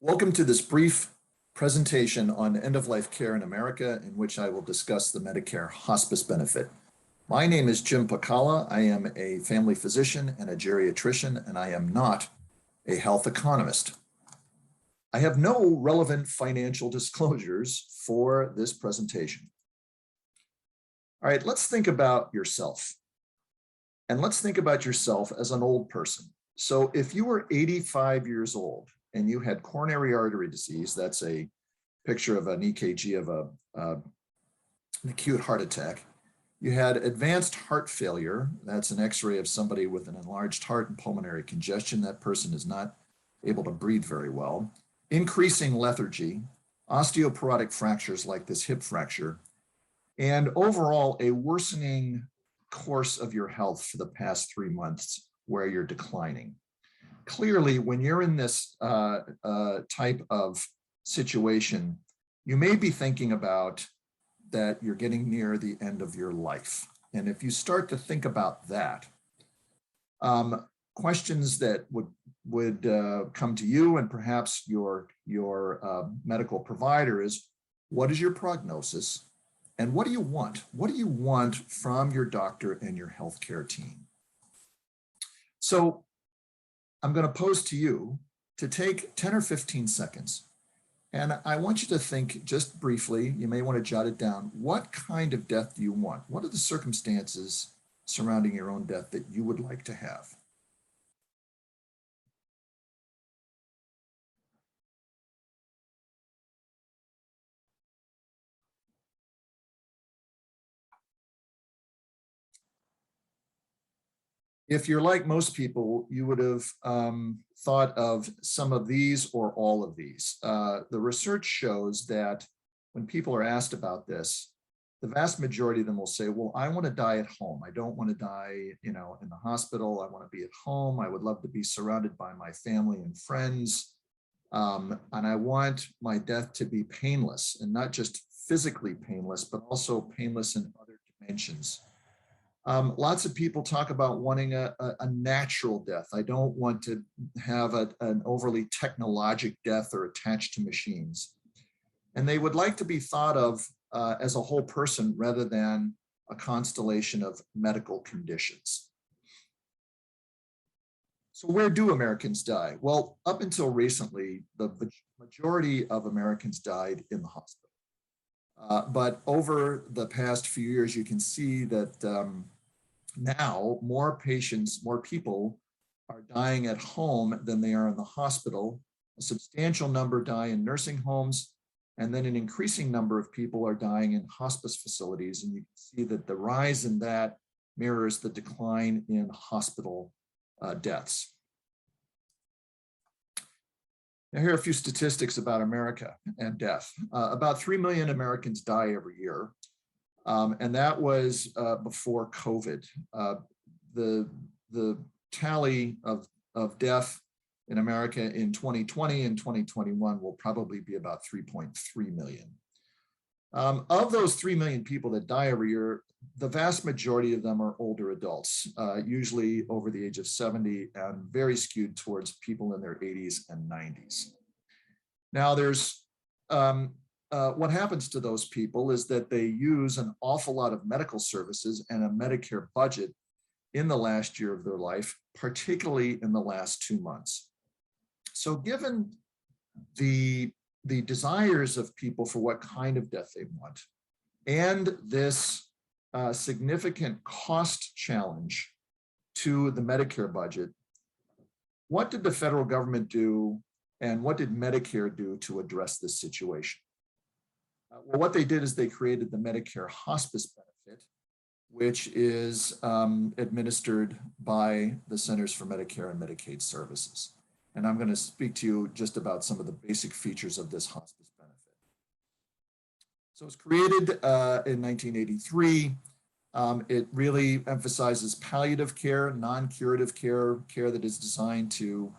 Welcome to this brief presentation on end-of-life care in America, in which I will discuss the Medicare hospice benefit. My name is Jim Pacala. I am a family physician and a geriatrician, and I am not a health economist. I have no relevant financial disclosures for this presentation. All right, let's think about yourself. And let's think about yourself as an old person. So if you were 85 years old and you had coronary artery disease, that's a picture of an EKG of an acute heart attack. You had advanced heart failure, that's an x-ray of somebody with an enlarged heart and pulmonary congestion. That person is not able to breathe very well. Increasing lethargy, osteoporotic fractures like this hip fracture, and overall a worsening course of your health for the past 3 months where you're declining. Clearly, when you're in this type of situation, you may be thinking about that you're getting near the end of your life. And if you start to think about that, questions that would come to you and perhaps your medical provider is, what is your prognosis? And what do you want? What do you want from your doctor and your healthcare team? So I'm going to pose to you to take 10 or 15 seconds. And I want you to think just briefly, you may want to jot it down. What kind of death do you want? What are the circumstances surrounding your own death that you would like to have? If you're like most people, you would have thought of some of these or all of these. The research shows that when people are asked about this, the vast majority of them will say, well, I want to die at home. I don't want to die, in the hospital. I want to be at home. I would love to be surrounded by my family and friends. And I want my death to be painless, and not just physically painless, but also painless in other dimensions. Lots of people talk about wanting a natural death. I don't want to have an overly technologic death or attached to machines. And they would like to be thought of as a whole person rather than a constellation of medical conditions. So where do Americans die? Well, up until recently, the majority of Americans died in the hospital. But over the past few years, you can see that now more people are dying at home than they are in the hospital. A substantial number die in nursing homes, and then an increasing number of people are dying in hospice facilities. And you can see that the rise in that mirrors the decline in hospital deaths. Now, here are a few statistics about America and death. About 3 million Americans die every year. And that was before COVID. The tally of death in America in 2020 and 2021 will probably be about 3.3 million. Of those 3 million people that die every year, the vast majority of them are older adults, usually over the age of 70 and very skewed towards people in their 80s and 90s. Now, there's what happens to those people is that they use an awful lot of medical services and a Medicare budget in the last year of their life, particularly in the last 2 months. So given the desires of people for what kind of death they want, and this significant cost challenge to the Medicare budget, what did the federal government do and what did Medicare do to address this situation? Well, what they did is they created the Medicare Hospice benefit, which is administered by the Centers for Medicare and Medicaid Services. And I'm going to speak to you just about some of the basic features of this hospice benefit. So it was created in 1983. It really emphasizes palliative care, non-curative care, care that is designed to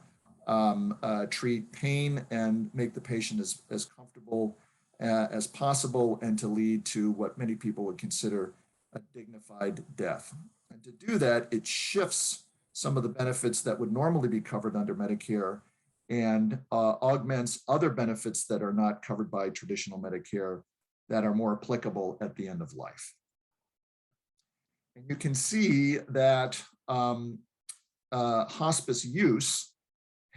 treat pain and make the patient as comfortable as possible, and to lead to what many people would consider a dignified death. And to do that, it shifts some of the benefits that would normally be covered under Medicare and augments other benefits that are not covered by traditional Medicare that are more applicable at the end of life. And you can see that hospice use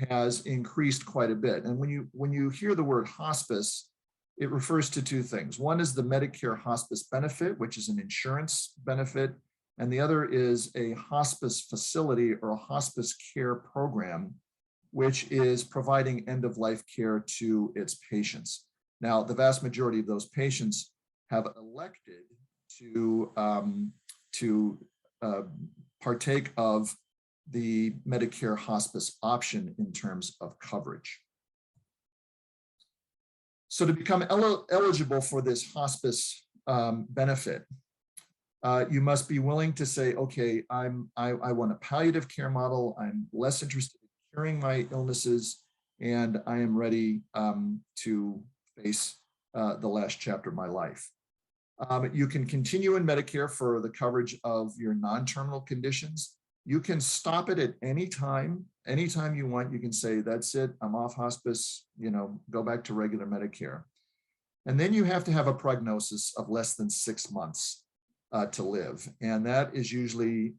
has increased quite a bit. And when you hear the word hospice, it refers to two things. One is the Medicare hospice benefit, which is an insurance benefit, and the other is a hospice facility or a hospice care program, which is providing end-of-life care to its patients. Now, the vast majority of those patients have elected to partake of the Medicare hospice option in terms of coverage. So to become eligible for this hospice benefit, you must be willing to say, okay, I want a palliative care model. I'm less interested in curing my illnesses, and I am ready to face the last chapter of my life. You can continue in Medicare for the coverage of your non-terminal conditions. You can stop it at any time you want. You can say, that's it, I'm off hospice, go back to regular Medicare. And then you have to have a prognosis of less than 6 months to live. And that is usually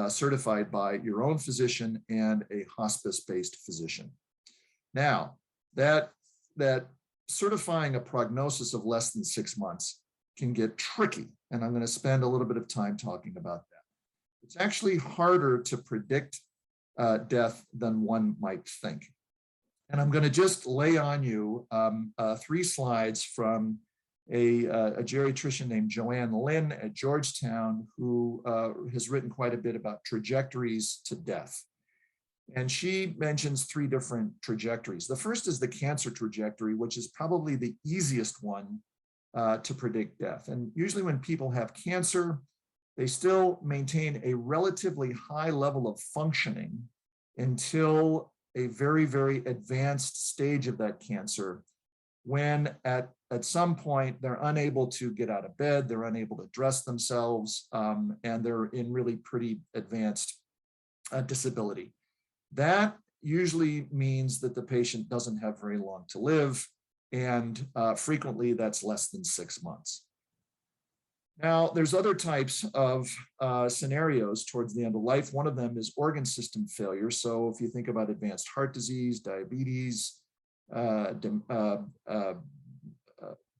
certified by your own physician and a hospice-based physician. Now, that certifying a prognosis of less than 6 months can get tricky. And I'm going to spend a little bit of time talking about that. It's actually harder to predict death than one might think. And I'm going to just lay on you 3 slides from a geriatrician named Joanne Lynn at Georgetown, who has written quite a bit about trajectories to death. And she mentions 3 different trajectories. The first is the cancer trajectory, which is probably the easiest one to predict death. And usually when people have cancer, they still maintain a relatively high level of functioning until a very, very advanced stage of that cancer, when at some point they're unable to get out of bed, they're unable to dress themselves, and they're in really pretty advanced disability. That usually means that the patient doesn't have very long to live, and frequently that's less than 6 months. Now, there's other types of scenarios towards the end of life. One of them is organ system failure. So if you think about advanced heart disease, diabetes,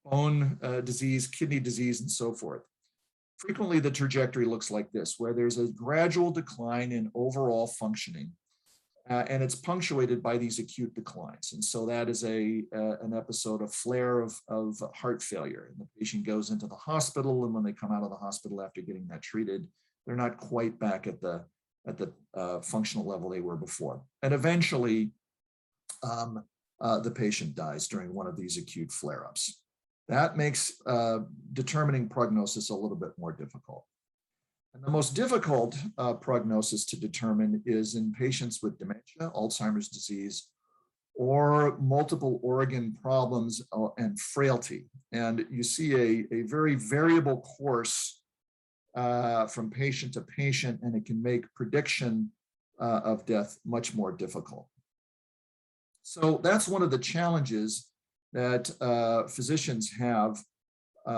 bone disease, kidney disease, and so forth. Frequently, the trajectory looks like this, where there's a gradual decline in overall functioning, and it's punctuated by these acute declines. And so that is an episode, a flare of heart failure. And the patient goes into the hospital, and when they come out of the hospital after getting that treated, they're not quite back at the functional level they were before. And eventually, the patient dies during one of these acute flare-ups. That makes determining prognosis a little bit more difficult. And the most difficult prognosis to determine is in patients with dementia, Alzheimer's disease, or multiple organ problems and frailty. And you see a very variable course from patient to patient, and it can make prediction of death much more difficult. So that's one of the challenges that physicians have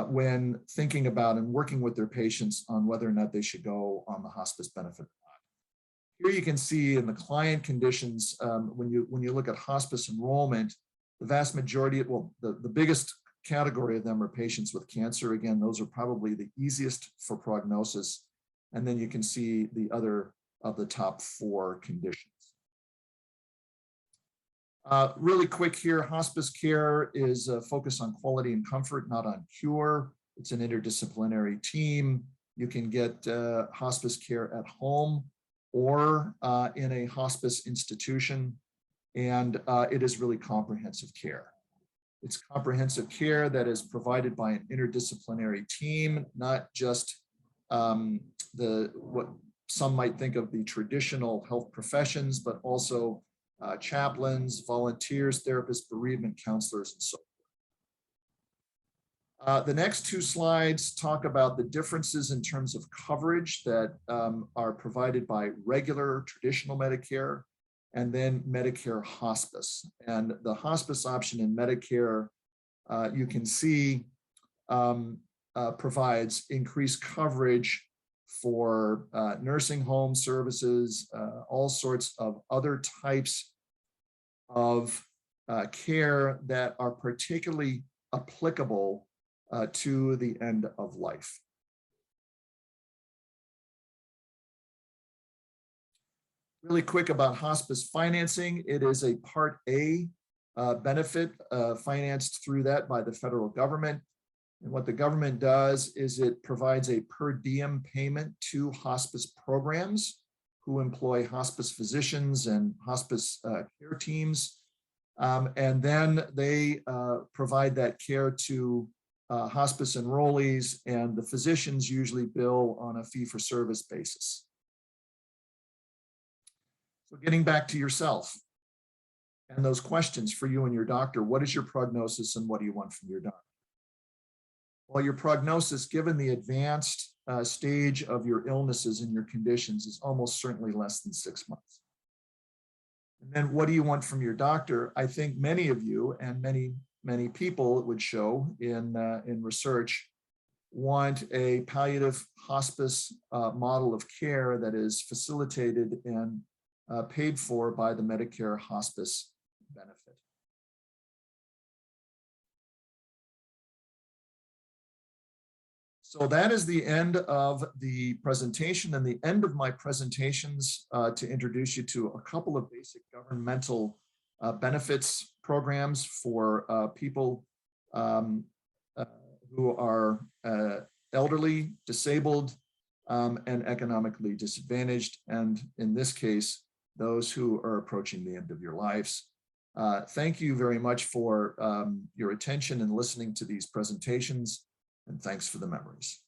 when thinking about and working with their patients on whether or not they should go on the hospice benefit or not. Here you can see in the client conditions, when you look at hospice enrollment, the vast majority, the biggest category of them are patients with cancer. Again, those are probably the easiest for prognosis. And then you can see the other of the top 4 conditions. Really quick here, hospice care is focused on quality and comfort, not on cure. It's an interdisciplinary team. You can get hospice care at home or in a hospice institution, and it is really comprehensive care. It's comprehensive care that is provided by an interdisciplinary team, not just what some might think of the traditional health professions, but also chaplains, volunteers, therapists, bereavement counselors, and so forth. The next 2 slides talk about the differences in terms of coverage that are provided by regular traditional Medicare and then Medicare Hospice. And the hospice option in Medicare, you can see, provides increased coverage for nursing home services, all sorts of other types of care that are particularly applicable to the end of life. Really quick about hospice financing. It is a Part A benefit financed through that by the federal government. And what the government does is it provides a per diem payment to hospice programs who employ hospice physicians and hospice care teams. And then they provide that care to hospice enrollees, and the physicians usually bill on a fee-for-service basis. So getting back to yourself and those questions for you and your doctor: what is your prognosis and what do you want from your doctor? Well, your prognosis, given the advanced stage of your illnesses and your conditions, is almost certainly less than 6 months. And then what do you want from your doctor? I think many of you and many people, it would show in research, want a palliative hospice model of care that is facilitated and paid for by the Medicare Hospice benefit. So that is the end of the presentation, and the end of my presentations to introduce you to a couple of basic governmental benefits programs for people who are elderly, disabled, and economically disadvantaged, and in this case, those who are approaching the end of your lives. Thank you very much for your attention and listening to these presentations, and thanks for the memories.